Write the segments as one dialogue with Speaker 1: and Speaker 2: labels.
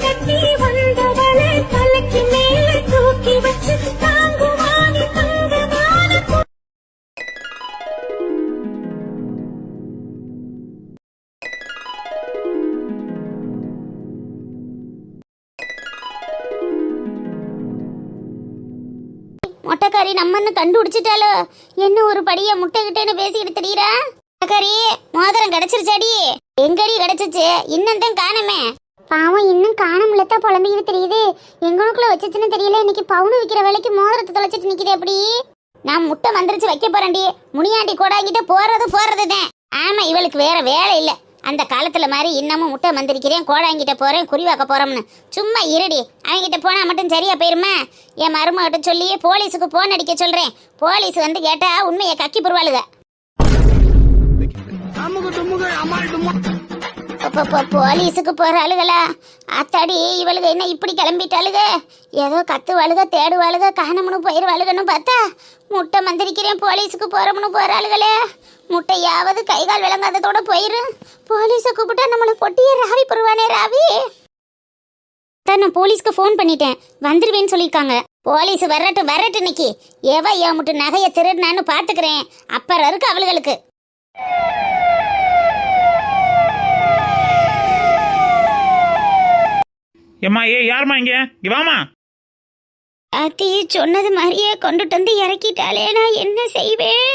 Speaker 1: கட்டி வந்தவளை தலைக்கு மேல தூக்கி வச்சு தாங்குவானி தங்கமான
Speaker 2: மொட்டைக்காரி நம்மன்னு கண்டுபிடிச்சிட்டாலோ என்ன ஒரு படிய முட்டை கிட்டேன்னு பேசிக்கிட்டு தெரியுறா. மொட்டைக்காரி மோதிரம் கிடைச்சிருச்சாடி? எங்கடி கிடைச்சிச்சு? இன்னும் தான் காணுமே. பாவம் இன்னும் காணமுள்ளத்தான் புலம்பிக்கிட்டு தெரியுது. எங்கனுக்குள்ள வச்சுச்சுன்னு தெரியல. இன்னைக்கு பவுனு விற்கிற வேலைக்கு மோதிரத்தை தொலைச்சிட்டு நிக்குது. எப்படி நான் முட்டை வந்துருச்சு வைக்க போறேன்டி. முனியாண்டி கோடாங்கிட்ட போறதுதான். ஆமா, இவளுக்கு வேற வேலை இல்லை. அந்த காலத்துல மாதிரி இன்னமும் முட்டை மந்திரிக்கிறேன், கோடாங்கிட்ட போறேன், குறிவாக்க போறோம்னு சும்மா இருடி. அவங்கிட்ட போனா மட்டும் சரியா போயிருமா? என் மருமகிட்ட சொல்லி போலீஸுக்கு போன் அடிக்க சொல்றேன். போலீஸ் வந்து கேட்டா உண்மையை கக்கி புருவாளுக. போலீஸுக்கு போற ஆளுகளா? அத்தாடி, இவளுக என்ன இப்படி கிளம்பிட்டாளுக? ஏதோ கத்துவாளுக, தேடுவாளுக, காணமுன்னு போயிருவாளுகன்னு பார்த்தா முட்டை மந்திரிக்கிறேன், போலீஸுக்கு போறோம்னு போற ஆளுகளே. முட்டையாவது கை கால் விளங்காததோட போயிரு. போலீஸை கூப்பிட்டா நம்மளை பொட்டியே ராவி போடுவானே. ராவி சார், நான் போலீஸ்க்கு ஃபோன் பண்ணிட்டேன், வந்துருவேன்னு சொல்லியிருக்காங்க. போலீஸ் வரட்டு இன்னைக்கு. எவ என் முட்டு நகையை திருடுனான்னு பாத்துக்கிறேன். அப்புறம் இருக்கு அவளுகளுக்கு.
Speaker 3: ஏம்மா, யாருமா இங்க வாமா.
Speaker 2: அத்தி சொன்னது மாதிரியே கொண்டுட்டு வந்து இறக்கிட்டாலே நான் என்ன செய்வேன்?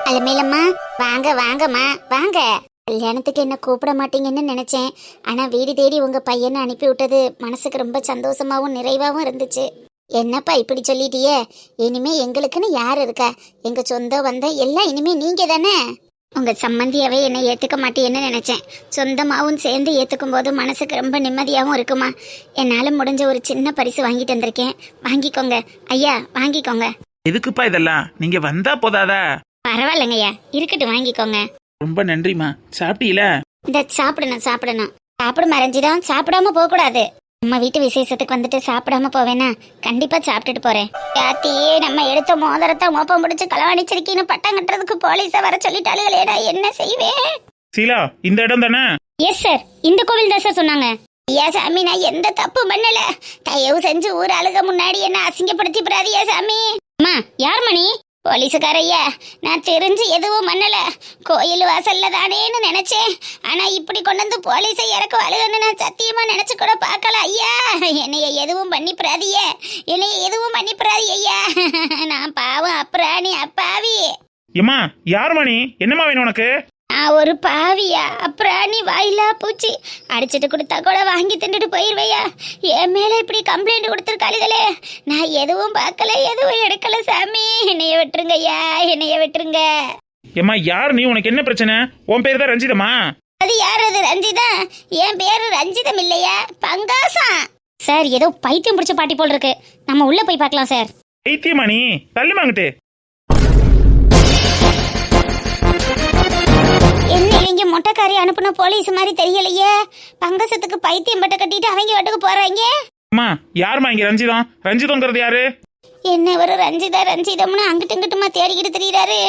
Speaker 2: அலமேலம்மா, வாங்கம்மா வாங்க. கல்யாணத்துக்கு என்ன கூப்பிட மாட்டீங்கன்னு நினைச்சேன். ஆனா வீடு தேடி உங்க பையனை அனுப்பி விட்டது மனசுக்கு ரொம்ப சந்தோஷமாவும் நிறைவாவும் இருந்துச்சு. என்னப்பா இப்படி சொல்லிட்டியே? இனிமே எங்களுக்குன்னு யார் இருக்கா? எங்க சொந்த வந்த எல்லாம் இனிமே நீங்க தானே. உங்க சம்மந்தியாவே என்னை ஏத்துக்க மாட்டேன்னு நினைச்சேன். சொந்தமாவும் சேர்ந்து ஏத்துக்கும் போது மனசுக்கு ரொம்ப நிம்மதியாகவும் இருக்குமா. என்னால முடிஞ்ச ஒரு சின்ன பரிசு வாங்கிட்டு வந்திருக்கேன், வாங்கிக்கோங்க ஐயா, வாங்கிக்கோங்க.
Speaker 3: எதுக்குப்பா இதெல்லாம்? நீங்க வந்தா போதாதா?
Speaker 2: பரவாயில்லைங்க ஐயா, இருக்கட்டும், வாங்கிக்கோங்க.
Speaker 3: ரொம்ப நன்றிமா. சாப்பிட்டீல?
Speaker 2: இந்த சாப்பிடணும் சாப்பிட மறைஞ்சுதான். சாப்பிடாம போக கூடாது. நம்ம வீட்டு விசேஷத்துக்கு வந்துட்டு சாப்பிடாம போவேனா? கண்டிப்பா சாப்பிட்டுட்டு போறேன். யாத்தியே, நம்ம எடுத்த மோதிரத்தை மோப்பம் பிடிச்சு களவாணிச்சிருக்கீன்னு பட்டம் கட்டுறதுக்கு போலீஸ வர சொல்லிட்டாளுகளேடா, என்ன செய்வேன்?
Speaker 3: சீலா, இந்த இடம் தானே?
Speaker 2: எஸ் சார், இந்த கோவில் தான் சார் சொன்னாங்க. ஐயா சாமி, நான் எந்த தப்பு பண்ணல. தயவு செஞ்சு ஊர் ஆளுக முன்னாடி என்ன அசிங்கப்படுத்தி பிராதியா சாமி. அம்மா, யார் மணி? போலீஸுக்காரையா, நான் தெரிஞ்சு எதுவும் பண்ணல. கோயில் வாசல்ல தானேன்னு நினைச்சேன். ஆனா இப்படி கொண்டு வந்து போலீஸை இறக்க அழுகன்னு நான் சத்தியமா நினைச்சு கூட பார்க்கல ஐயா. என்னைய எதுவும் பண்ணி பிராதிய, ஐயா. நான் பாவம் அப்புறாணி அப்பாவி.
Speaker 3: ஏமா, யார் மணி? என்னமா வேணும் உனக்கு?
Speaker 2: நான் ஒரு பாவியா அப்புறாணி வாயிலா பூச்சி. அடிச்சிட்டு கொடுத்தா கூட வாங்கி தின்னுட்டு போயிருவையா. என் மேல இப்படி கம்ப்ளைண்ட் கொடுத்துருக்காளுகளே. நான் எதுவும் பார்க்கல, எதுவும் எடுக்கல சாமி. என்னைய விட்டுருங்க ஐயா, என்னைய விட்டுருங்க.
Speaker 3: ஏமா, யார் நீ? உனக்கு என்ன பிரச்சனை? உன் பேர் தான் ரஞ்சிதமா?
Speaker 2: அது யார்? அது ரஞ்சிதா? என் பேரு ரஞ்சிதம் இல்லையா, பங்காசா. சார், ஏதோ பைத்தியம் பிடிச்ச பாட்டி போல் இருக்கு. நம்ம உள்ள போய் பார்க்கலாம் சார்.
Speaker 3: பைத்தியமா நீ? தள்ளுமாங்கிட்டு.
Speaker 2: என்ன இவங்க மொட்டைக்காரி அனுப்புன போலீஸ் மாதிரி தெரியலையே. பங்கசத்துக்கு பைத்தியம் பட்ட கட்டிட்டு அவங்க வீட்டுக்கு போறாங்க.
Speaker 3: அம்மா, யாருமா இங்க ரஞ்சிதம்? ரஞ்சிதங்கிறது யாரு?
Speaker 2: என்ன ஒரு ரஞ்சிதம்னு அங்கிட்டு இங்கிட்டுமா தேடிக்கிட்டு தெரியுறாரு.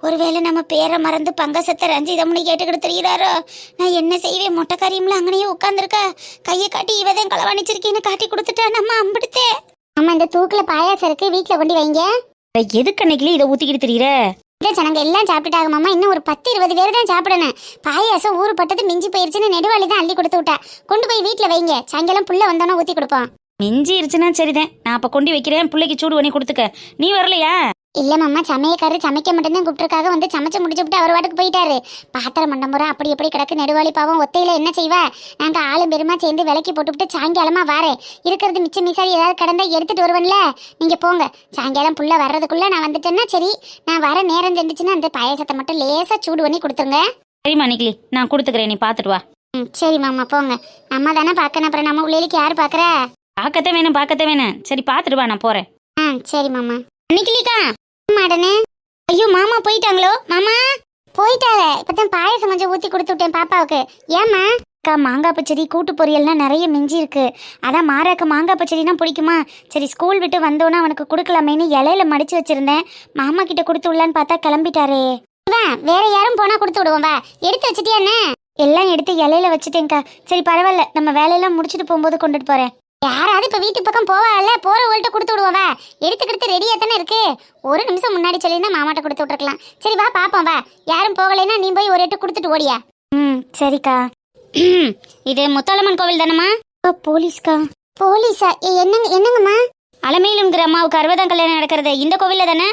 Speaker 2: ஒருவேளை நம்ம பேரை மறந்து பங்கசத்தை ரஞ்சிதம்னு கேட்டுக்கிட்டு தெரியுறாரோ. நான் என்ன செய்வேன்? மொட்டைக்காரியும்ல அங்கனையே உட்காந்துருக்கா. கையை காட்டி இவதான் களவாணிச்சிருக்கேன்னு காட்டி கொடுத்துட்டா நம்ம அம்பிடுத்தே. அம்மா, இந்த தூக்குல பாயாசம் இருக்கு, வீட்டுல கொண்டு வைங்க. எதுக்கு அன்னைக்குல இதை ஊத்திக்கிட்டு தெரியுற? இல்லை, ஜனங்க எல்லாம் சாப்பிட்டுட்டாங்க மாமா. இன்னும் ஒரு 10-20 பேர் தான் சாப்பிடணும். பாயாசம் ஊறு பட்டது மிஞ்சி போயிருச்சுன்னு நெடுவாளி தான் அள்ளி கொடுத்து விட்டா. கொண்டு போய் வீட்டில் வைங்க, சாயங்காலம் புள்ள வந்தோன்னா ஊற்றி கொடுப்போம். மிஞ்சி இருச்சுன்னா சரிதான், நான் அப்போ கொண்டு வைக்கிறேன். பிள்ளைக்கு சூடு பண்ணி கொடுத்துக்க. நீ வரலையா? இல்லை மாமா, சமையக்காரர் சமைக்க மட்டும்தான் கூப்பிட்டுருக்காக. வந்து சமைச்சு முடிச்சுட்டு அவர் வாட்டுக்கு போயிட்டாரு. பாத்திரம் மண்டமுறை அப்படி எப்படி கிடக்கு. நெடுவாளி பாவம் ஒத்தையில என்ன செய்வா? நாங்கள் ஆளும் பெருமா சேர்ந்து விலைக்கு போட்டுவிட்டு சாயங்காலமா வாரேன். இருக்கிறது மிச்சம் மீசாரி ஏதாவது கடந்தா எடுத்துட்டு வருவேன்ல. நீங்க போங்க, சாயங்காலம் புள்ள வர்றதுக்குள்ள நான் வந்துட்டேன்னா சரி. நான் வர நேரம் செஞ்சுச்சுன்னா அந்த பாயசத்தை மட்டும் லேசா சூடு பண்ணி கொடுத்துருங்க. சரி மணிக்கிளி, நான் கொடுத்துக்கிறேன், நீ பார்த்துட்டு வா. சரி மாமா, போங்க. நம்ம தானே பார்க்கணும், அப்புறம் நம்ம உள்ளேக்கு யார் பார்க்குற? பார்க்கத்தான் வேணும். சரி, பார்த்துட்டு வா, நான் போறேன். சரி மாமா. மணிக்கிளிக்கா மாடனே. ஐயோ, மாமா போயிட்டாங்களோ? மாமா போயிட்டாரு. இப்பதான் பாயசம் கொஞ்சம் ஊத்தி கொடுத்து விட்டேன் பாப்பாவுக்கு. ஏமா? அக்கா, மாங்காய் பச்சடி கூட்டு பொரியல்லாம் நிறைய மிஞ்சி இருக்கு. அதான் மாறாக்கு மாங்காய் பச்சடினா பிடிக்குமா? சரி, ஸ்கூல் விட்டு வந்தோன்னா அவனுக்கு கொடுக்கலாமேன்னு இலையில மடிச்சு வச்சிருந்தேன். மாமா கிட்ட கொடுத்து விடலான்னு பார்த்தா கிளம்பிட்டாரே. வா வேற யாரும் போனா கொடுத்து விடுவோம். வா எடுத்து வச்சிட்டியா என்ன? எல்லாம் எடுத்து இலையில வச்சுட்டேங்க்கா. சரி பரவாயில்ல, நம்ம வேலையெல்லாம் முடிச்சுட்டு போகும்போது கொண்டுட்டு போறேன். யாராவது இப்ப வீட்டு பக்கம் போவாள்ல, போறவங்கள்ட்ட கொடுத்து விடுவோம். வா எடுத்துக்கிட்டு ரெடியா தானே இருக்கு. ஒரு நிமிஷம் முன்னாடி சொல்லியிருந்தா மாமாட்ட கொடுத்து விட்டுருக்கலாம். சரி வா பாப்போம். வா யாரும் போகலைன்னா நீ போய் ஒரு எட்டு கொடுத்துட்டு ஓடியா. சரிக்கா. இது முத்தாலம்மன் கோவில் தானம்மா? போலீஸ்க்கா. போலீஸா? என்னங்கம்மா? அலமேலுங்கிற அம்மாவுக்கு 60ஆம் கல்யாணம் நடக்கிறது இந்த கோவில்ல தானே?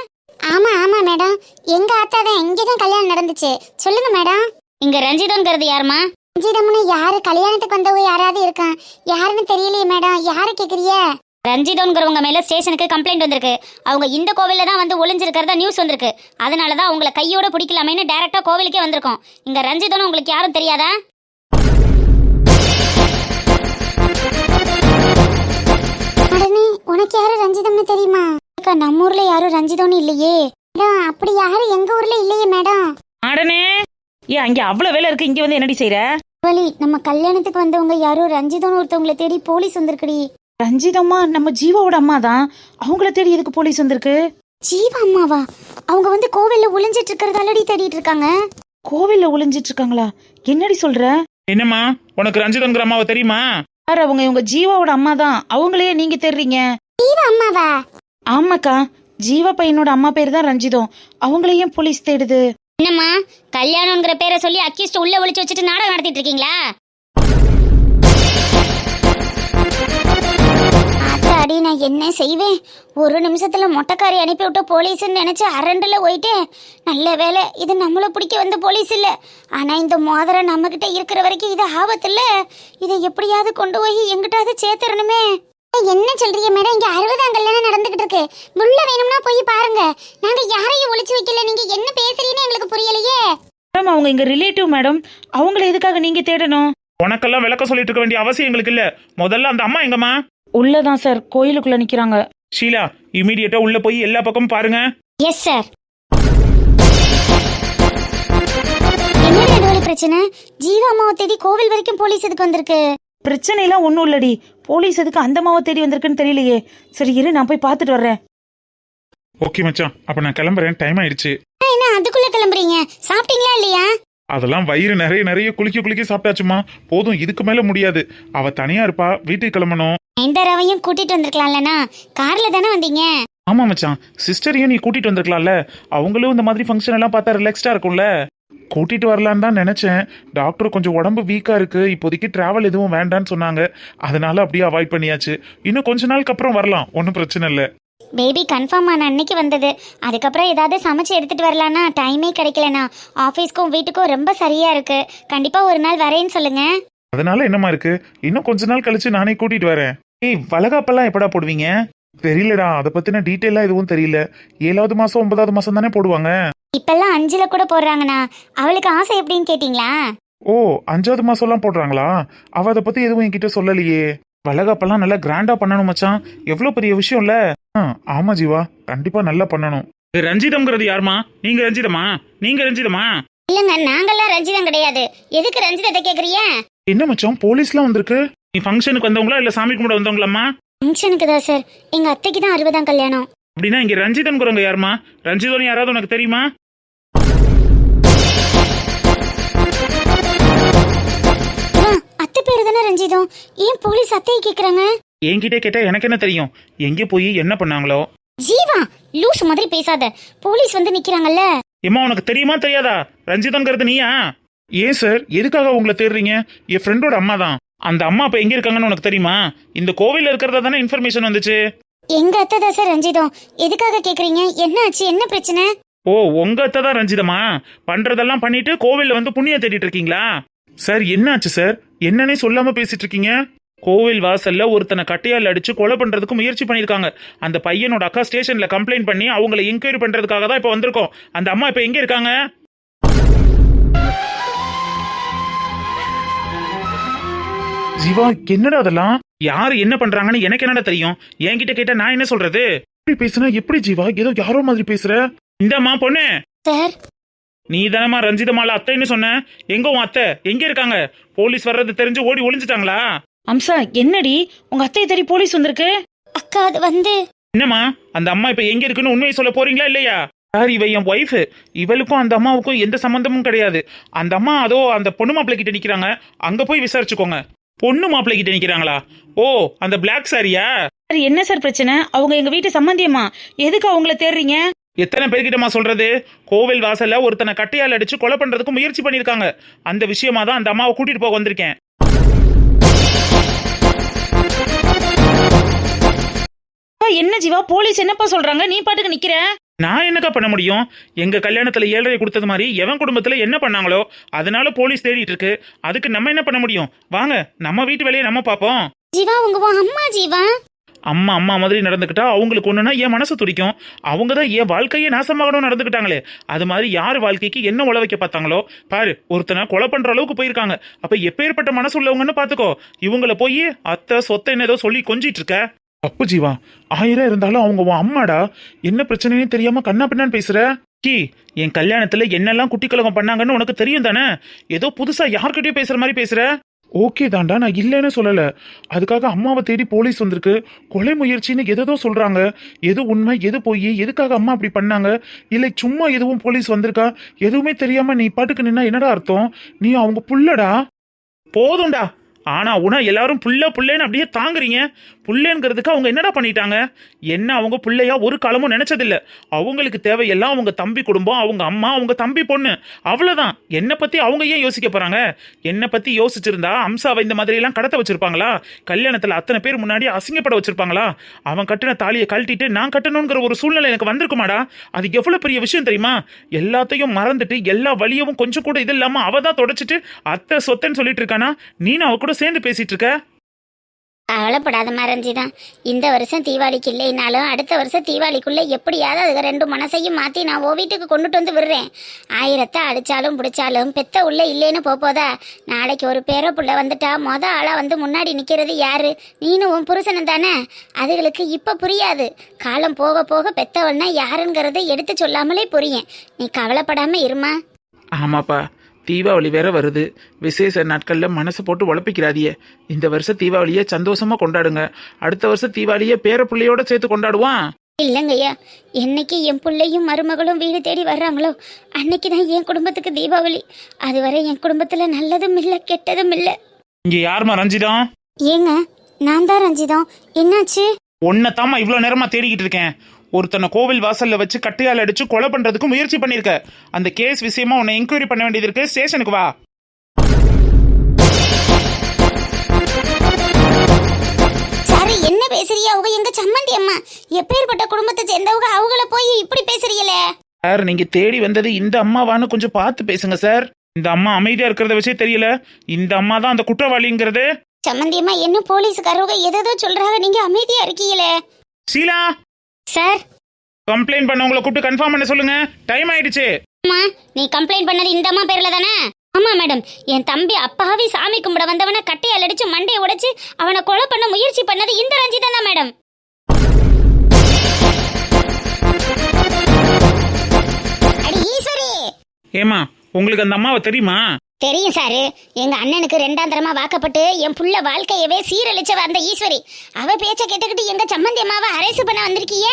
Speaker 2: ஆமா ஆமா மேடம், எங்க ஆத்தா தான் இங்கதான் கல்யாணம் நடந்துச்சு. சொல்லுங்க மேடம். இங்க ரஞ்சிதம்ங்கிறது யாருமா? ரஞ்சிதம்னு யாரு? கல்யாணத்துக்கு வந்தவங்க யாராவது இருக்கா? யாருன்னு தெரியலையே மேடம். யாரு கேக்குறிய? ரஞ்சிதம்ங்கிறவங்க மேல ஸ்டேஷனுக்கு கம்ப்ளைண்ட் வந்திருக்கு. அவங்க இந்த கோவில்ல தான் வந்து ஒளிஞ்சிருக்கிறதா நியூஸ் வந்திருக்கு. அதனாலதான் உங்களை கையோட பிடிக்கலாமேன்னு டைரக்டா கோவிலுக்கே வந்திருக்கோம். இங்க ரஞ்சிதம்னு உங்களுக்கு யாரும் தெரியாதா? உனக்கு யாரு ரஞ்சிதம்னு தெரியுமா? நம்ம ஊர்ல யாரும் ரஞ்சிதம்னு இல்லையே. அப்படி யாரு எங்க ஊர்ல இல்லையே மேடம்.
Speaker 4: அடனே ஏன் அங்க அவ்வளவு வேலை இருக்கு, இங்க வந்து என்னடி செய்யற?
Speaker 2: வலி, நம்ம கல்யாணத்துக்கு வந்தவங்க யாரோ ரஞ்சிதம்னு ஒருத்தவங்களை தேடி போலீஸ் வந்திருக்குடி.
Speaker 4: ரஞ்சிதம்மா நம்ம ஜீவாவோட அம்மா தான். அவங்கள தேடி எதுக்கு போலீஸ் வந்திருக்கு?
Speaker 2: ஜீவா அம்மாவா? அவங்க வந்து கோவில்ல ஒளிஞ்சிட்டு இருக்கிறதாலடி தேடிட்டு இருக்காங்க.
Speaker 4: கோவில்ல ஒளிஞ்சிட்டு இருக்காங்களா? என்னடி சொல்ற?
Speaker 3: என்னம்மா, உனக்கு ரஞ்சிதம்ங்கிற அம்மாவை தெரியுமா?
Speaker 4: யார் அவங்க? இவங்க ஜீவாவோட அம்மா தான். அவங்களையே நீங்க தேடுறீங்க?
Speaker 2: ஜீவா அம்மாவா?
Speaker 4: ஆமாக்கா, ஜீவா பையனோட அம்மா பேர் தான் ரஞ்சிதம். அவங்களையும் போலீஸ் தேடுது.
Speaker 2: என்னம்மா, கல்யாணம்ங்கிற பேரை சொல்லி அக்யூஸ்ட் உள்ள ஒளிச்சு வச்சுட்டு நாடகம் நடத்திட்டு இருக்கீங்களா? அடி நான் என்ன செய்வேன்? ஒரு நிமிஷத்துல மொட்டைக்காரி அனுப்பி விட்ட போலீஸ்ன்னு நினைச்சு அரண்டுல போயிட்டேன். நல்ல வேலை இது நம்மள பிடிக்க வந்த போலீஸ் இல்ல. ஆனா இந்த மோதிரம் நம்ம கிட்ட இருக்கிற வரைக்கும் இது ஆபத்து இல்ல. இதை எப்படியாவது கொண்டு போய் எங்கிட்டாவது சேர்த்துறணுமே. என்ன சொல்றீங்க மேடம்? இங்க 60ஆம் கல்யாணம் நடந்துகிட்டு இருக்கு. உள்ள வேணும்னா போய் பாருங்க. நாங்க யாரையும் ஒளிச்சு வைக்கல. நீங்க என்ன பேசுறீங்கன்னு எங்களுக்கு புரியலையே.
Speaker 4: மேடம் அவங்க எங்க ரிலேட்டிவ் மேடம். அவங்கள எதுக்காக நீங்க தேடணும்?
Speaker 3: உனக்கெல்லாம் விளக்க சொல்லிட்டு இருக்க வேண்டிய அவசியம் எங்களுக்கு இல்ல. முதல்ல அந்த அம்மா எங்கம்மா?
Speaker 4: உள்ளதான் சார், கோயிலுக்குள்ள நிக்கிறாங்க.
Speaker 3: ஷீலா, இமீடியட்டா உள்ள போய் எல்லா பக்கமும் பாருங்க.
Speaker 2: Yes sir. என்னடா பிரச்சனை? ஜீவா அம்மாவை தேடி கோவில் வரைக்கும் போலீஸ் எதுக்கு வந்திருக்கு?
Speaker 4: பிரச்சனை எல்லாம் ஒண்ணும் இல்லடி. போலீஸ் எதுக்கு அந்த அம்மாவை தேடி வந்திருக்குன்னு தெரியலையே. சரி இரு, நான் போய் பாத்துட்டு வர்றேன்.
Speaker 3: ஓகே மச்சான், அப்ப நான் கிளம்புறேன். டைம் ஆயிடுச்சு.
Speaker 2: என்ன அதுக்குள்ள கிளம்புறீங்க? சாப்பிட்டீங்களா இல்லையா?
Speaker 3: அதெல்லாம் வயிறு நிறைய நிறைய குளிக்க சாப்பிட்டாச்சுமா. போதும், இதுக்கு மேல முடியாது. அவ தனியா இருப்பா, வீட்டுக்கு கிளம்பணும்.
Speaker 2: நயன்தாராவையும் கூட்டிட்டு வந்திருக்கலாம்லண்ணா. கார்ல தானே வந்தீங்க?
Speaker 3: ஆமா மச்சான், சிஸ்டரையும் நீ கூட்டிட்டு வந்திருக்கலாம்ல. அவங்களும் இந்த மாதிரி ஃபங்க்ஷன் எல்லாம் பார்த்தா ரிலாக்ஸ்டா இருக்கும்ல. கூட்டிட்டு வரலான்னு தான் நினைச்சேன். டாக்டர் கொஞ்சம் உடம்பு வீக்கா இருக்கு, இப்போதைக்கு டிராவல் எதுவும் வேண்டான்னு சொன்னாங்க. அதனால அப்படியே அவாய்ட் பண்ணியாச்சு. இன்னும் கொஞ்ச நாளுக்கு அப்புறம் வரலாம், ஒன்றும் பிரச்சனை இல்லை.
Speaker 2: பேபி கன்ஃபார்ம் ஆன அன்னைக்கு வந்தது. அதுக்கப்புறம் ஏதாவது சமைச்சு எடுத்துட்டு வரலான்னா டைமே கிடைக்கலண்ணா. ஆஃபீஸ்க்கும் வீட்டுக்கும் ரொம்ப சரியா இருக்கு. கண்டிப்பா ஒரு நாள் வரேன்னு சொல்லுங்க.
Speaker 3: அதனால என்னமா இருக்கு, இன்னும் கொஞ்ச நாள் கழிச்சு நானே கூட்டிட்டு வரேன். ஏய், வளகாப்பெல்லாம் எப்படா போடுவீங்க? தெரியலடா, அதை பத்தின டீட்டெயிலா எதுவும் தெரியல. 7வது மாசம் 9வது மாசம் தானே போடுவாங்க.
Speaker 2: இப்பெல்லாம் 5ல கூட போடுறாங்கண்ணா. அவளுக்கு ஆசை எப்படின்னு கேட்டீங்களா?
Speaker 3: ஓ, 5வது மாசம் எல்லாம் போடுறாங்களா? அவ அதை பத்தி எதுவும் என்கிட்ட சொல்லலையே. வளகாப்பெல்லாம் நல்லா கிராண்டா பண்ணணும் மச்சான். எவ்வளவு பெரிய விஷயம் இல்ல? ஆமா ஜீவா, கண்டிப்பா நல்லா பண்ணணும். ரஞ்சிதம்ங்கிறது யாருமா? நீங்க ரஞ்சிதமா? நீங்க ரஞ்சிதமா?
Speaker 2: இல்லங்க, நாங்கெல்லாம் ரஞ்சிதம் கிடையாது. எதுக்கு ரஞ்சிதத்தை கேக்குறீங்க?
Speaker 3: என்ன மச்சான், போலீஸ்லாம் வந்திருக்கு. நீ ஃபங்க்ஷனுக்கு வந்தவங்களா இல்ல சாமி கும்பிட வந்தவங்களாம்மா?
Speaker 2: ஃபங்க்ஷனுக்கு தான் சார். எங்க அத்தைக்கு தான் 60ஆம் கல்யாணம்.
Speaker 3: அப்படின்னா இங்க ரஞ்சிதம்ங்கிறவங்க யாருமா? ரஞ்சிதம் யாராவது உனக்கு தெரியுமா?
Speaker 2: அத்தை பேரு தானே ரஞ்சிதம். ஏன் போலீஸ் அத்தையை கேக்குறாங்க?
Speaker 3: என்கிட்ட கேட்டா எனக்கு என்ன தெரியும்? எங்க போய் என்ன பண்ணாங்களோ?
Speaker 2: ஜீவா, லூஸ் மாதிரி பேசாத. போலீஸ் வந்து நிக்கிறாங்கல்ல.
Speaker 3: ஏமா, உனக்கு தெரியுமா தெரியாதா? ரஞ்சிதம்ங்கிறது நீயா? ஏன் சார், எதுக்காக உங்களை தேடுறீங்க? என் ஃப்ரெண்டோட அம்மா தான். அந்த அம்மா இப்ப எங்க இருக்காங்கன்னு உனக்கு தெரியுமா? இந்த கோவில்ல இருக்கிறதா தானே இன்ஃபர்மேஷன் வந்துச்சு.
Speaker 2: எங்க அத்தை தான் சார் ரஞ்சிதம். எதுக்காக கேக்குறீங்க? என்ன ஆச்சு? என்ன பிரச்சனை?
Speaker 3: ஓ, உங்க அத்தை தான் ரஞ்சிதமா? பண்றதெல்லாம் பண்ணிட்டு கோவில்ல வந்து புண்ணியம் தேடிட்டு இருக்கீங்களா? சார் என்னாச்சு சார்? என்னன்னே சொல்லாம பேசிட்டு இருக்கீங்க. கோவில் வாசல்ல ஒருத்தனை கட்டையால் அடிச்சு கொலை பண்றதுக்கு முயற்சி பண்ணிருக்காங்க. அந்த பையனோட அக்கா ஸ்டேஷன்ல கம்ப்ளைண்ட் பண்ணி அவங்களை என்கொயரி பண்றதுக்காக தான் இப்ப வந்திருக்கோம். அந்த அம்மா இப்ப எங்க இருக்காங்க? ஜீவா, என்னடா அதெல்லாம்? யாரு என்ன பண்றாங்கன்னு எனக்கு என்னடா தெரியும்? என்கிட்ட கேட்டா நான் என்ன சொல்றது? இப்படி பேசுனா எப்படி ஜீவா? ஏதோ யாரோ மாதிரி பேசுற. இந்தம்மா பொண்ணு,
Speaker 2: சார்
Speaker 3: நீ தானமா ரஞ்சிதமால அத்தைன்னு சொன்ன. எங்க உன் அத்தை எங்க இருக்காங்க? போலீஸ் வர்றது தெரிஞ்சு ஓடி ஒளிஞ்சிட்டாங்களா?
Speaker 4: அம்சா, என்னடி உங்க அத்தையை தேடி போலீஸ் வந்திருக்கு?
Speaker 2: அக்கா, அது வந்து
Speaker 3: என்னம்மா, அந்த அம்மா இப்ப எங்க இருக்குன்னு உண்மையை சொல்ல போறீங்களா இல்லையா? சார் இவ என் ஒய்ஃபு. இவளுக்கும் அந்த அம்மாவுக்கும் எந்த சம்மந்தமும் கிடையாது. அந்த அம்மா அதோ அந்த பொண்ணு மாப்பிள்ளை கிட்ட நிக்கிறாங்க, அங்க போய் விசாரிச்சுக்கோங்க. பொண்ணு மாப்பிள்ளை கிட்ட நிக்கிறாங்களா? ஓ, அந்த பிளாக் சாரியா?
Speaker 4: சார் என்ன சார் பிரச்சனை? அவங்க எங்க வீட்டு சம்பந்தியமா, எதுக்கு அவங்கள தேடுறீங்க?
Speaker 3: எத்தனை பேர்கிட்டமா சொல்றது? கோவில் வாசல்ல ஒருத்தனை கட்டையால் அடிச்சு கொலை பண்றதுக்கு முயற்சி பண்ணிருக்காங்க. அந்த விஷயமா தான் அந்த அம்மாவை கூட்டிட்டு போக வந்திருக்கேன்.
Speaker 4: என்ன ஜீவா, போலீஸ் என்னப்பா சொல்றாங்க? நீ பாட்டுக்கு நிக்கிற.
Speaker 3: நான் என்னக்கா பண்ண முடியும்? எங்க கல்யாணத்துல 7.5 கொடுத்தது மாதிரி எவன் குடும்பத்துல என்ன பண்ணாங்களோ அதனால போலீஸ் தேடிட்டு இருக்கு. அதுக்கு நம்ம என்ன பண்ண முடியும்? வாங்க, நம்ம வீட்டு வேலையை நம்ம பாப்போம்.
Speaker 2: ஜீவா உங்க அம்மா ஜீவா.
Speaker 3: அம்மா அம்மா மாதிரி நடந்துக்கிட்டா அவங்களுக்கு ஒண்ணுன்னா என் மனசு துடிக்கும். அவங்க தான் என் வாழ்க்கையே நாசமாகணும் நடந்துக்கிட்டாங்களே. அது மாதிரி யார் வாழ்க்கைக்கு என்ன உழ வைக்க பார்த்தாங்களோ பாரு, ஒருத்தனை கொலை பண்ற அளவுக்கு போயிருக்காங்க. அப்ப எப்பேற்பட்ட மனசு உள்ளவங்கன்னு பாத்துக்கோ. இவங்கள போய் அத்தை சொத்தை ஏதோ சொல்லி கொஞ்சிட்டு இருக்க. தப்பு ஜீவா, 1000 இருந்தாலும் அவங்க உன் அம்மாடா. என்ன பிரச்சனைன்னு தெரியாம கண்ணா பின்னான்னு பேசுற. என் கல்யாணத்துல என்னெல்லாம் குட்டி கலகம் பண்ணாங்கன்னு உனக்கு தெரியும் தானே? ஏதோ புதுசா யார்கிட்டயும் பேசுற மாதிரி பேசுற. ஓகே தாண்டா, நான் இல்லைன்னு சொல்லல. அதுக்காக அம்மாவை தேடி போலீஸ் வந்திருக்கு, கொலை முயற்சின்னு எதோ சொல்றாங்க. எது உண்மை எது பொய், எதுக்காக அம்மா அப்படி பண்ணாங்க, இல்லை சும்மா எதுவும் போலீஸ் வந்திருக்கா, எதுவுமே தெரியாம நீ பாட்டுக்கு நின்னா என்னடா அர்த்தம்? நீ அவங்க புள்ளடா. போதும்டா. ஆனா உனா எல்லாரும் புள்ளேன்னு அப்படியே தாங்குறீங்க. புள்ளேங்கிறதுக்கு அவங்க என்னடா பண்ணிட்டாங்க? என்ன அவங்க புள்ளையா ஒரு காலமும் நினைச்சதில்ல. அவங்களுக்கு தேவையெல்லாம் அவங்க தம்பி குடும்பம், அவங்க அம்மா, அவங்க தம்பி பொண்ணு, அவ்வளவுதான். என்னை பத்தி அவங்க ஏன் யோசிக்க போறாங்க? என்னை பத்தி யோசிச்சிருந்தா அம்சாவை இந்த மாதிரி எல்லாம் கடத்த வச்சிருப்பாங்களா? கல்யாணத்துல அத்தனை பேர் முன்னாடி அசிங்கப்பட வச்சிருப்பாங்களா? அவன் கட்டின தாலியை கழட்டிட்டு நான் கட்டணுங்கிற ஒரு சூழ்நிலை எனக்கு வந்திருக்குமாடா? அது எவ்வளவு பெரிய விஷயம் தெரியுமா? எல்லாத்தையும் மறந்துட்டு எல்லா வழியவும் கொஞ்சம் கூட இது இல்லாம அவ தான் தொடச்சிட்டு அத்தை சொத்தன்னு சொல்லிட்டு இருக்கானா? நீனும் அவ கூட சேர்ந்து பேசிட்டு இருக்க.
Speaker 2: கவலைப்படாத மரஞ்சிதான். இந்த வருஷம் தீபாவளிக்கு இல்லைனாலும் அடுத்த வருஷம் தீபாவளிக்குள்ள எப்படியாவது அதுக்கு 2 மனசையும் மாத்தி நான் ஓ வீட்டுக்கு கொண்டுட்டு வந்து விடுறேன். 1000 அடிச்சாலும் பிடிச்சாலும் பெத்த உள்ள இல்லைன்னு போதா? நாளைக்கு ஒரு பேர புள்ள வந்துட்டா ஆளா வந்து முன்னாடி நிக்கிறது யாரு? நீனும் உன் புருஷனும் தானே. அதுகளுக்கு இப்ப புரியாது. காலம் போக போக பெத்தவள்னா யாருங்கிறத எடுத்து சொல்லாமலே புரியும். நீ கவலைப்படாம இருமா.
Speaker 3: ஆமாப்பா, தீபாவளி வேற வருது. விசேஷ நாட்கள்ல மனசை போட்டு உழப்பிக்கிறாதியே. இந்த வருஷம் தீபாவளியை சந்தோஷமா கொண்டாடுங்க. அடுத்த வருஷம் தீபாவளியை பேர பிள்ளையோட சேர்த்து கொண்டாடுவான்.
Speaker 2: இல்லைங்கய்யா, என்னைக்கு என் பிள்ளையும் மருமகளும் வீடு தேடி வர்றாங்களோ அன்னைக்கு தான் என் குடும்பத்துக்கு தீபாவளி. அதுவரை என் குடும்பத்துல நல்லதும் இல்லை கெட்டதும் இல்லை.
Speaker 3: இங்க யாருமா ரஞ்சிதம்?
Speaker 2: ஏங்க, நான் தான் ரஞ்சிதம். என்னாச்சு?
Speaker 3: ஒன்னதாமா இவ்வளவு நேரமா தேடிக்கிட்டு இருக்கேன். ஒருத்தனை கோவில் வாசல்ல வச்சு கட்டையால் அடிச்சு கொலை பண்றதுக்கு முயற்சி பண்ணிருக்க. அந்த கேஸ் விஷயமா உன்னை என்கொயரி பண்ண வேண்டியது இருக்கு. ஸ்டேஷனுக்கு வா.
Speaker 2: சாரி, என்ன பேசுறியா? அவங்க எங்க சம்மந்தி அம்மா, எப்பேற்பட்ட குடும்பத்தை சேர்ந்தவங்க, அவங்கள போய் இப்படி பேசுறீங்களே?
Speaker 3: சார், நீங்க தேடி வந்தது இந்த அம்மாவான்னு கொஞ்சம் பார்த்து பேசுங்க சார். இந்த அம்மா அமைதியா இருக்கிறத வச்சே தெரியல இந்த அம்மா தான் அந்த குற்றவாளிங்கிறது.
Speaker 2: சம்மந்தி அம்மா, என்ன போலீஸ்காரவங்க எதோ சொல்றாங்க, நீங்க அமைதியா இருக்கீங்களே.
Speaker 3: ஷீலா
Speaker 2: சார்,
Speaker 3: கம்ப்ளைண்ட் பண்ணவங்களை கூப்பிட்டு கன்ஃபார்ம் பண்ண சொல்லுங்க. டைம் ஆயிடுச்சு.
Speaker 2: அம்மா, நீ கம்ப்ளைண்ட் பண்ணது இந்த அம்மா பேர்ல தானே? ஆமா மேடம். என் தம்பி அப்பாவி சாமி கும்பிட வந்தவனை கட்டையால் அடிச்சு மண்டையை உடைச்சு அவனை கொலை பண்ண முயற்சி பண்ணது இந்த ரஞ்சிதா தான் மேடம். அடி ஈஸ்வரி.
Speaker 3: ஏமா, உங்களுக்கு அந்த அம்மாவை தெரியுமா?
Speaker 2: தெரியும் சாரு. எங்க அண்ணனுக்கு 2ஆம் தரமா வாக்கப்பட்டு என் புள்ள வாழ்க்கையவே சீரழிச்சவ அந்த ஈஸ்வரி. அவ பேச்ச கேட்டுக்கிட்டு எங்க சம்மந்தி அம்மாவை அரெஸ்ட் பண்ண வந்திருக்கீங்க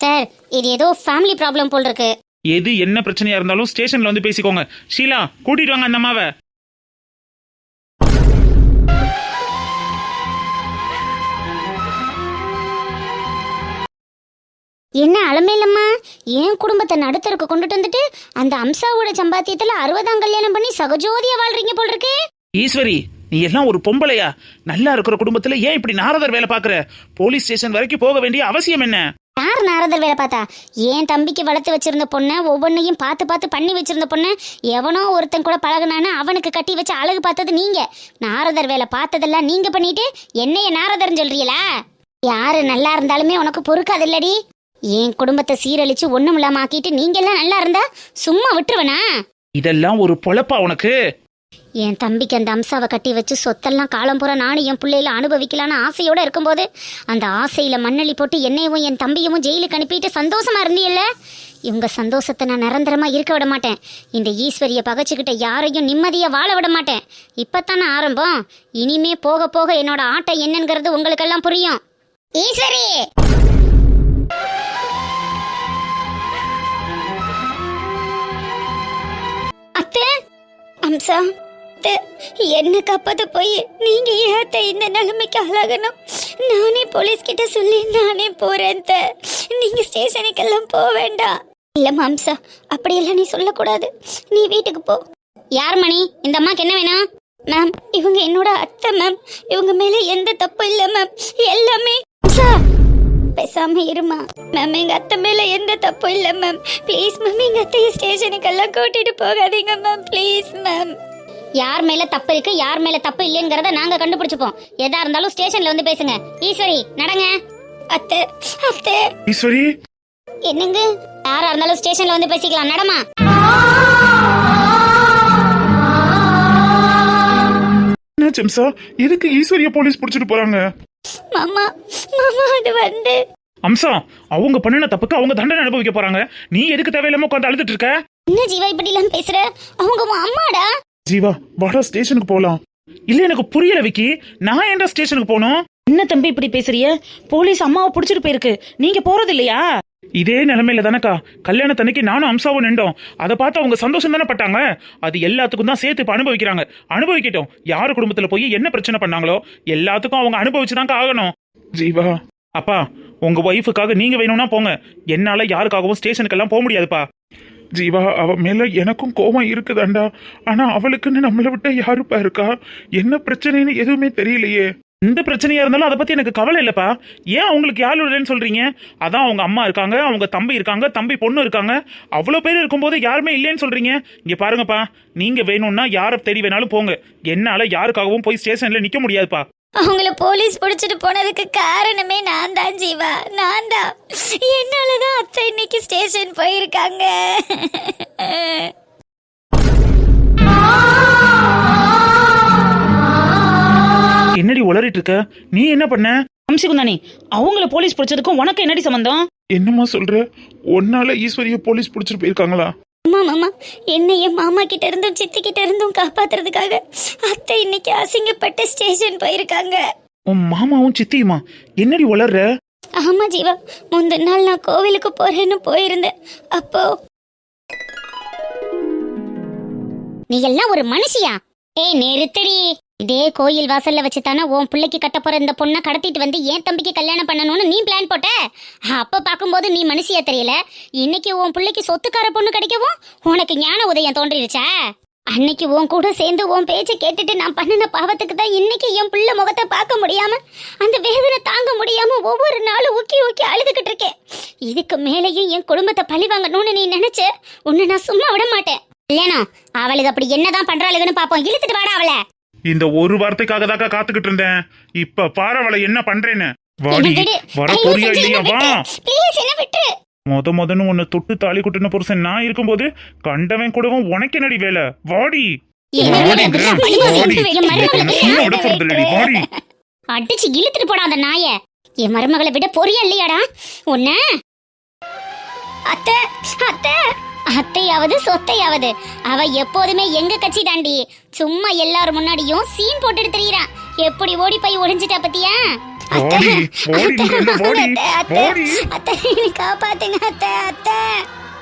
Speaker 2: சார். இது ஏதோ ஃபேமிலி ப்ராப்ளம் போல் இருக்கு.
Speaker 3: எது என்ன பிரச்சனையா இருந்தாலும் ஸ்டேஷன்ல வந்து பேசிக்கோங்க. ஷீலா, கூட்டிட்டு வாங்க அந்த அம்மாவை.
Speaker 2: என்ன அலமேலம்மா, என் குடும்பத்தை நடுத்தருக்கு கொண்டுட்டு வந்துட்டு அந்த அம்சாவோட சம்பாத்தியத்துல 60ஆம் கல்யாணம் பண்ணி சகஜோதியா வாழ்றீங்க போல் இருக்கு.
Speaker 3: ஈஸ்வரி, நீ எல்லாம் ஒரு பொம்பளையா? நல்லா இருக்கிற குடும்பத்துல ஏன் இப்படி நாரதர் வேலை பாக்குற? போலீஸ் ஸ்டேஷன் வரைக்கும் போக வேண்டிய அவசியம் என்ன?
Speaker 2: யார் நாரதர் வேலை பார்த்தா? என் தம்பிக்கு வளர்த்து வச்சிருந்த பொண்ணை ஒவ்வொன்னையும் பார்த்து பார்த்து பண்ணி வச்சிருந்த பொண்ணை எவனோ ஒருத்தன் கூட பழகுனான்னு அவனுக்கு கட்டி வச்சு அழகு பார்த்தது நீங்க. நாரதர் வேலை பார்த்ததெல்லாம் நீங்க பண்ணிட்டு என்னைய நாரதர்ன்னு சொல்றீங்களா? யாரு நல்லா இருந்தாலுமே உனக்கு பொறுக்காது இல்லடி. என் குடும்பத்தை சீரழிச்சு ஒண்ணும் இல்லாம ஆக்கிட்டு நீங்க எல்லாம் நல்லா இருந்தா சும்மா விட்டுருவனா?
Speaker 3: இதெல்லாம் ஒரு பொழப்பா உனக்கு?
Speaker 2: என் தம்பிக்கு அந்த அம்சாவை கட்டி வச்சு சொத்தெல்லாம் காலம் பூரா நானும் என் பிள்ளையில அனுபவிக்கலான்னு ஆசையோட இருக்கும்போது அந்த ஆசையில மண்ணள்ளி போட்டு என்னையும் என் தம்பியும் ஜெயிலுக்கு அனுப்பிட்டு சந்தோஷமா இருந்தீல்ல. இவங்க சந்தோஷத்தை நான் நிரந்தரமா இருக்க விட மாட்டேன். இந்த ஈஸ்வரிய பகைச்சுக்கிட்ட யாரையும் நிம்மதியா வாழ விட மாட்டேன். இப்பத்தானே ஆரம்பம். இனிமே போக போக என்னோட ஆட்டம் என்னங்கிறது உங்களுக்கெல்லாம் புரியும். ஈஸ்வரி, அத்தை அம்சா அத்தை, என்ன காப்பாத்த போய் நீங்க ஏன் அத்தை இந்த நிலைமைக்கு ஆளாகணும்? நானே போலீஸ் கிட்ட சொல்லி நானே போறேன் அத்தை. நீங்க ஸ்டேஷனுக்கெல்லாம் போக வேண்டாம். இல்ல மாம்சா, அப்படியெல்லாம் நீ சொல்லக்கூடாது. நீ வீட்டுக்கு போ. யார் மணி? இந்த அம்மாக்கு என்ன வேணும்? மேம், இவங்க என்னோட அத்தை மேம். இவங்க மேல எந்த தப்பு இல்ல மேம். எல்லாமே சார் பேசாம இருமா மேம். எங்க அத்தை மேல எந்த தப்பு இல்ல மேம். ப்ளீஸ் மேம், எங்க அத்தையை ஸ்டேஷனுக்கெல்லாம் கூட்டிட்டு போகாதீங்க மேம். Please ma'am. யார் மேல தப்பு இருக்கு, யார் மேல தப்பு இல்லைங்கிறத நாங்க கண்டுபிடிச்சுப்போம். எதா இருந்தாலும் ஸ்டேஷன்ல வந்து பேசுங்க. ஈஸ்வரி நடங்க. அத்தை அத்தை.
Speaker 3: ஈஸ்வரி
Speaker 2: என்னங்க? யாரா இருந்தாலும் ஸ்டேஷன்ல வந்து பேசிக்கலாம். நடமா.
Speaker 3: என்ன ஜெம்சா, எதுக்கு ஈஸ்வரிய போலீஸ் பிடிச்சிட்டு போறாங்க?
Speaker 2: மாமா மாமா அது வந்து
Speaker 3: அம்சா, அவங்க பண்ணின தப்புக்கு அவங்க தண்டனை அனுபவிக்க போறாங்க. நீ எதுக்கு தேவையில்லாம உட்காந்து அழுதுட்டு இருக்க?
Speaker 2: என்ன ஜீவா இப்படி எல்லாம் பேசுற? அவங்க உன் அம்மாடா.
Speaker 3: ஜீவா வாடா ஸ்டேஷனுக்கு போலாம். இல்ல எனக்கு புரியல விக்கி, நான் ஏன்டா ஸ்டேஷனுக்கு போகணும்?
Speaker 4: என்ன தம்பி இப்படி பேசுறிய? போலீஸ் அம்மாவை பிடிச்சிட்டு போயிருக்கு, நீங்க போறது இல்லையா?
Speaker 3: இதே நிலைமையில தானக்கா கல்யாணத்தன்னைக்கு நானும் அம்சாவும் நின்றோம். அதை பார்த்து அவங்க சந்தோஷம் தானே பட்டாங்க. அது எல்லாத்துக்கும் தான் சேர்த்து இப்ப அனுபவிக்கிறாங்க. அனுபவிக்கட்டும். யாரு குடும்பத்துல போய் என்ன பிரச்சனை பண்ணாங்களோ எல்லாத்துக்கும் அவங்க அனுபவிச்சுதாங்க ஆகணும். ஜீவா அப்பா, உங்க ஒய்ஃபுக்காக நீங்க வேணும்னா போங்க. என்னால யாருக்காகவும் ஸ்டேஷனுக்கெல்லாம் போக முடியாதுப்பா. ஜீவா, அவ மேல எனக்கும் கோபம் இருக்குதாண்டா. ஆனா அவளுக்குன்னு நம்மளை விட்ட யாருப்பா இருக்கா? என்ன பிரச்சனைன்னு எதுவுமே தெரியலையே. எந்த பிரச்சனையா இருந்தாலும் அதை பத்தி எனக்கு கவலை இல்லப்பா. ஏன் அவங்களுக்கு யாரும் இல்லைன்னு சொல்றீங்க? அதான் அவங்க அம்மா இருக்காங்க, அவங்க தம்பி இருக்காங்க, தம்பி பொண்ணு இருக்காங்க. அவ்வளவு பேர் இருக்கும்போது யாருமே இல்லைன்னு சொல்றீங்க. இங்க பாருங்கப்பா, நீங்க வேணும்னா யாரை தேடி வேணாலும் போங்க. என்னால யாருக்காகவும் போய் ஸ்டேஷன்ல நிக்க முடியாதுப்பா.
Speaker 2: அவங்கள போலீஸ் பிடிச்சிட்டு போனதுக்கு காரணமே நான் தான் ஜீவா, நான் தான். என்னாலதான் அத்தை இன்னைக்கு ஸ்டேஷன் போயிருக்காங்க.
Speaker 3: என்னடி உளறிட்டு இருக்க? நீ என்ன பண்ண?
Speaker 4: அம்சிகுந்தானி, அவங்கள போலீஸ் பிடிச்சதுக்கும் உனக்கு என்னடி சம்பந்தம்?
Speaker 3: என்னம்மா சொல்ற? ஒன்னால ஈஸ்வரிய போலீஸ் பிடிச்சிட்டு போயிருக்காங்களா?
Speaker 2: அம்மா மாமா, என்னை என் மாமா கிட்ட இருந்தும் சித்தி கிட்ட இருந்தும் காப்பாத்துறதுக்காக அத்தை இன்னைக்கு அசிங்கப்பட்டு ஸ்டேஷன் போயிருக்காங்க.
Speaker 3: உன் மாமாவும் சித்தியுமா? என்னடி உளர்ற?
Speaker 2: ஆமா ஜீவா, முந்தின நாள் நான் கோவிலுக்கு போறேன்னு போயிருந்தேன். அப்போ நீ எல்லாம் ஒரு மனுஷியா? ஏய் நிறுத்தடி. இதே கோயில் வாசல்ல வச்சு தானே உன் பிள்ளைக்கு கட்ட போற இந்த பொண்ணை கடத்திட்டு வந்து என் தம்பிக்கு கல்யாணம் பண்ணணும்னு நீ பிளான் போட்ட. அப்ப பாக்கும்போது நீ மனுஷியா தெரியல. இன்னைக்கு உன் பிள்ளைக்கு சொத்துக்கார பொண்ணு கிடைக்கவும் உனக்கு ஞான உதயம் தோன்றிடுச்சா? அன்னைக்கு உன் கூட சேர்ந்து உன் பேச்சை கேட்டுட்டு நான் பண்ணின பாவத்துக்கு தான் இன்னைக்கு என் பிள்ளை முகத்தை பார்க்க முடியாம, அந்த வேதனை தாங்க முடியாம ஒவ்வொரு நாளும் ஊக்கி ஊக்கி அழுதுகிட்டு இருக்கேன். இதுக்கு மேலேயும் என் குடும்பத்தை பழி வாங்கணும்னு நீ நினைச்ச உன்னை நான் சும்மா விட மாட்டேன். இல்லைனா அவளுக்கு அப்படி என்னதான் பண்றாளுன்னு பாப்போம். இழுத்துட்டு வாடா அவளை.
Speaker 3: இந்த ஒரு வார்த்தைக்காக தாக்கா காத்துக்கிட்டு இருந்தேன். இப்ப பாரு அவளை என்ன பண்றேன்னு. வாடி, வர போறியா இல்லையா? வா. முதன்னு உன்னை தொட்டு தாலி குட்டின புருஷன் நான் இருக்கும்போது கண்டவன் கூடவும் உனக்கு என்னடி வேலை? வாடி.
Speaker 2: அடிச்சு இழுத்துட்டு போடா அந்த நாய. என் மருமகளை விட பொறியா இல்லையாடா உன்ன? அத்தை அத்தை, அத்தையாவது சொத்தையாவது அவ எப்போதுமே எங்க கட்சி தாண்டி. சும்மா எல்லாரும் முன்னாடியும் சீன் போட்டுட்டு தெரியுறான். எப்படி ஓடி போய் ஒளிஞ்சிட்டா பத்தியா? காப்பாத்துங்க அத்தை. அத்தை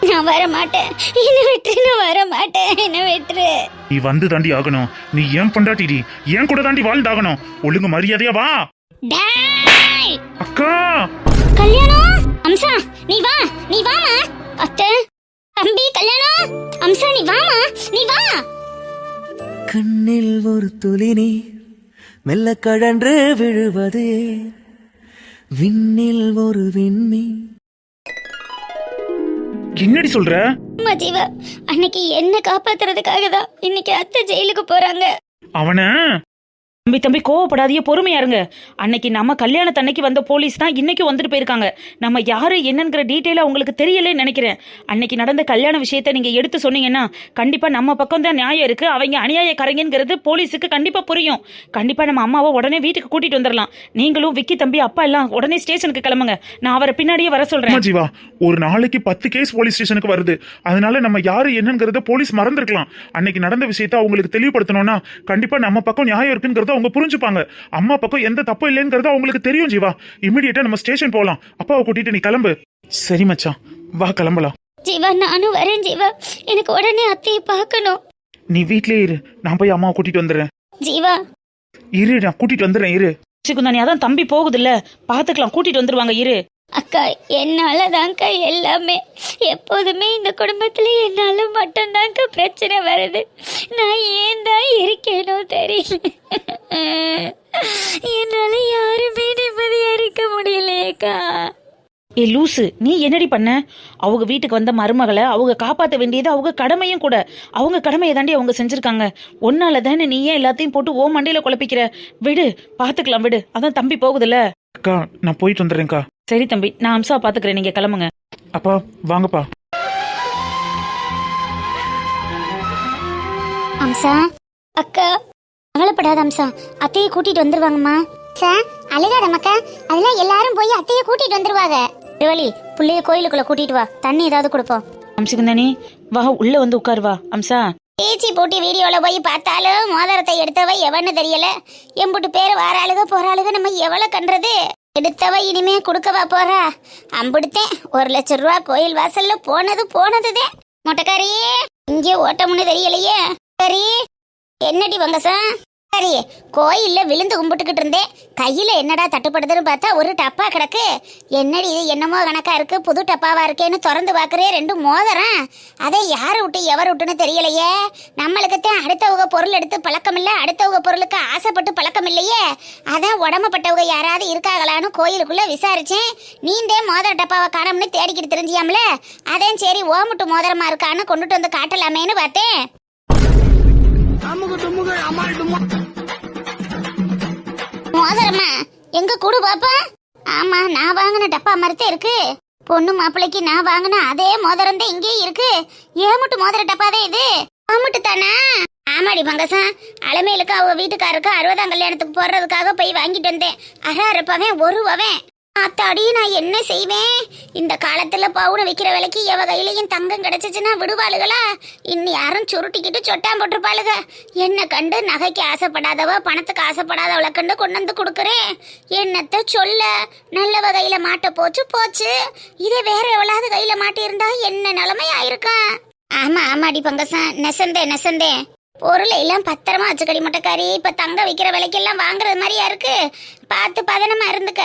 Speaker 2: நான் வர மாட்டேன், என்ன விட்டுரு. நான் வர மாட்டேன், என்ன விட்டுரு.
Speaker 3: நீ வந்து தாண்டி ஆகணும். நீ ஏன் பண்டாட்டி ஏன் கூட தாண்டி வாழ்ந்தாகணும். ஒழுங்கு மரியாதையா வா. அக்கா
Speaker 2: கல்யாணம். அம்சா நீ வா, நீ வாமா. அத்தை தம்பி கல்யாணம். அம்சா நீ வாமா, நீ வா.
Speaker 5: கண்ணில் ஒரு துளி நீர் மெல்ல கழன்று விழுவது, விண்ணில் ஒரு விண்ணி.
Speaker 3: என்னடி சொல்ற?
Speaker 2: அம்மா ஜீவா, அன்னைக்கு என்ன காப்பாத்துறதுக்காக தான் இன்னைக்கு அத்தை ஜெயிலுக்கு போறாங்க.
Speaker 3: அவன
Speaker 4: தம்பி கோவப்படாதீங்க, பொறுமையா இருங்க. அன்னைக்கு நம்ம கல்யாணத்தன்னைக்கு வந்த போலீஸ் தான் இன்னைக்கு வந்துட்டு போயிருக்காங்க. நம்ம யாரு என்னங்கிற டீட்டெயிலா உங்களுக்கு தெரியலன்னு நினைக்கிறேன். அன்னைக்கு நடந்த கல்யாண விஷயத்த நீங்க எடுத்து சொன்னீங்கன்னா கண்டிப்பா நம்ம பக்கம் தான் நியாயம் இருக்கு, அவங்க அநியாயக்காரங்கிறது போலீஸுக்கு கண்டிப்பா புரியும். கண்டிப்பா நம்ம அம்மாவை உடனே வீட்டுக்கு கூட்டிட்டு வந்துடலாம். நீங்களும் விக்கி தம்பி அப்பா எல்லாம் உடனே ஸ்டேஷனுக்கு கிளம்புங்க. நான் அவரை பின்னாடியே வர சொல்றேன்.
Speaker 3: ஜீவா, ஒரு நாளைக்கு 10 கேஸ் போலீஸ் ஸ்டேஷனுக்கு வருது. அதனால நம்ம யாரு என்னங்கிறத போலீஸ் மறந்துருக்கலாம். அன்னைக்கு நடந்த விஷயத்த அவங்களுக்கு தெளிவுபடுத்தணும்னா கண்டிப்பா நம்ம பக்கம் நியாயம் இருக்குங்கிறத அவங்க புரிஞ்சுப்பாங்க. அம்மா பக்கம் எந்த தப்பு இல்லைங்கிறது அவங்களுக்கு தெரியும். ஜீவா, இமிடியேட்டா நம்ம ஸ்டேஷன் போலாம். அப்பாவை கூட்டிட்டு நீ கிளம்பு. சரி மச்சான், வா கிளம்பலாம்.
Speaker 2: ஜீவா நானும் வரேன். ஜீவா எனக்கு உடனே அத்தையை பார்க்கணும்.
Speaker 3: நீ வீட்லயே இரு, நான் போய் அம்மாவை கூட்டிட்டு வந்துடுறேன்.
Speaker 2: ஜீவா
Speaker 3: இரு, நான் கூட்டிட்டு வந்துடுறேன், இரு.
Speaker 4: சிக்குந்தானி அதான் தம்பி போகுதுல்ல, பாத்துக்கலாம், கூட்டிட்டு வந்துருவாங்க, இரு.
Speaker 2: அக்கா என்னாலதான்க்கா எல்லாமே. எப்போதுமே இந்த குடும்பத்துல என்னால மட்டும்தான்க்கா பிரச்சனை வருது. நான் ஏன் தான் இருக்கேனோ தெரியல. என்னால யாருமே நிம்மதியா இருக்க முடியலையேக்கா.
Speaker 4: ஏ லூசு, நீ என்னடி பண்ண? அவங்க வீட்டுக்கு வந்த மருமகளை அவங்க காப்பாற்ற வேண்டியது அவங்க கடமையும் கூட. அவங்க கடமையை தாண்டி அவங்க செஞ்சிருக்காங்க. ஒன்னால தானே நீ ஏன் எல்லாத்தையும் போட்டு ஓ மண்டையில குழப்பிக்கிற? விடு, பாத்துக்கலாம், விடு. அதான் தம்பி போகுதுல்ல.
Speaker 3: அக்கா நான் போயிட்டு வந்துடுறேன்க்கா.
Speaker 4: சரி தம்பி, நான் அம்சா பாத்துக்கிறேன், நீங்க கிளம்புங்க.
Speaker 3: அப்பா வாங்கப்பா.
Speaker 2: அம்சா அக்கா கவலைப்படாத அம்சா, அத்தையை கூட்டிட்டு வந்துருவாங்கம்மா. சார் அழுகாத மக்கா, அதெல்லாம் எல்லாரும் போய் அத்தையை கூட்டிட்டு வந்துருவாங்க. திருவள்ளி புள்ளைய கோயிலுக்குள்ள கூட்டிட்டு வா, தண்ணி ஏதாவது கொடுப்போம்.
Speaker 4: அம்சிக்குந்தானி வா, உள்ள வந்து உட்காரு வா. அம்சா
Speaker 2: பேச்சு போட்டி வீடியோல போய் பார்த்தாலும் மோதிரத்தை எடுத்தவ எவன்னு தெரியல. எம்புட்டு பேர் வாராளுக போறாளுக, நம்ம எவ்வளவு கண்டுறது? எடுத்தவ இனிமே கொடுக்கவா போறா? அம்புடுத்தேன் 1 லட்சம் ரூபா கோயில் வாசல்ல போனதுதே. மொட்டைக்காரி இங்கே ஓட்டம்னு தெரியலையே. சரி என்னடி வங்கசா? சரி கோயில்ல விழுந்து கும்பிட்டுக்கிட்டு இருந்தேன், கையில என்னடா தட்டுப்படுதுன்னு பார்த்தா ஒரு டப்பா கிடக்கு. என்னடி இது என்னமோ கணக்கா இருக்கு, புது டப்பாவா இருக்கேன்னு திறந்து பாக்குறேன், 2 மோதிரம். அதை யாரு விட்டு எவர் விட்டுன்னு தெரியலையே. நம்மளுக்குத்தான் அடுத்தவங்க பொருள் எடுத்து பழக்கம் இல்ல, அடுத்தவங்க பொருளுக்கு ஆசைப்பட்டு பழக்கம் இல்லையே. அதான் உடம்பப்பட்டவங்க யாராவது இருக்காங்களான்னு கோயிலுக்குள்ள விசாரிச்சேன். நீண்டே மோதிர டப்பாவை காணோம்னு தேடிக்கிட்டு தெரிஞ்சியாமல, அதான் சரி ஓமுட்டு மோதிரமா இருக்கான்னு கொண்டுட்டு வந்து காட்டலாமேன்னு பார்த்தேன். மோதிரமா எங்க கூடு பாப்பா? ஆமா, நான் வாங்கின டப்பா மரத்தே இருக்கு. பொண்ணு மாப்பிள்ளைக்கு நான் வாங்கின அதே மோதிரம் தான் இங்கேயும் இருக்கு. ஏமுட்டு மோதிர டப்பாதே இது. ஆமுட்டு தானா? ஆமாடி மங்கசா, அலமேலுக்கு அவங்க வீட்டுக்காருக்கு 60ஆம் கல்யாணத்துக்கு போடுறதுக்காக போய் வாங்கிட்டு வந்தேன். அரப்பவன் ஒருவன். அத்தாடி நான் என்ன செய்வேன்? இந்த காலத்துல பவுன விற்கிற விலைக்கு எவ கையிலையும் தங்கம் கிடைச்சிச்சுன்னா விடுவாளுகளா? இன்னும் யாரும் சுருட்டிக்கிட்டு சொட்டான் போட்டிருப்பாளுக. என்ன கண்டு நகைக்கு ஆசைப்படாதவ, பணத்துக்கு ஆசைப்படாதவளை கண்டு கொண்டு வந்து கொடுக்குறேன். என்னத்த சொல்ல, நல்ல வகையில மாட்ட போச்சு. இதே வேற எவ்வளவு கையில மாட்டியிருந்தா என்ன நிலைமை ஆயிருக்கும்? ஆமாடி பங்கசா, நெசந்தேன். பொருளை எல்லாம் பத்திரமா வச்சுக்கடி மொட்டைக்காரி. இப்ப தங்க விற்கிற விலைக்கெல்லாம் வாங்குறது மாதிரியா இருக்கு. பார்த்து பதனமா இருந்துக்க.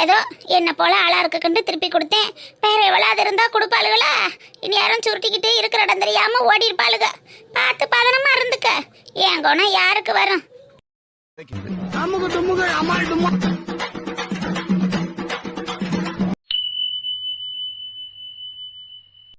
Speaker 2: ஏதோ என்ன போல ஆளா இருக்க திருப்பி கொடுத்தேன். வேற எவ்வளவு இருந்தா கொடுப்பாளுகளா? இனி யாரும் சுருட்டிக்கிட்டு இருக்கிற இடம் தெரியாம ஓடி இருப்பாளுக. பார்த்து பதனமா இருந்துக்க. என் குணம் யாருக்கு வரும்?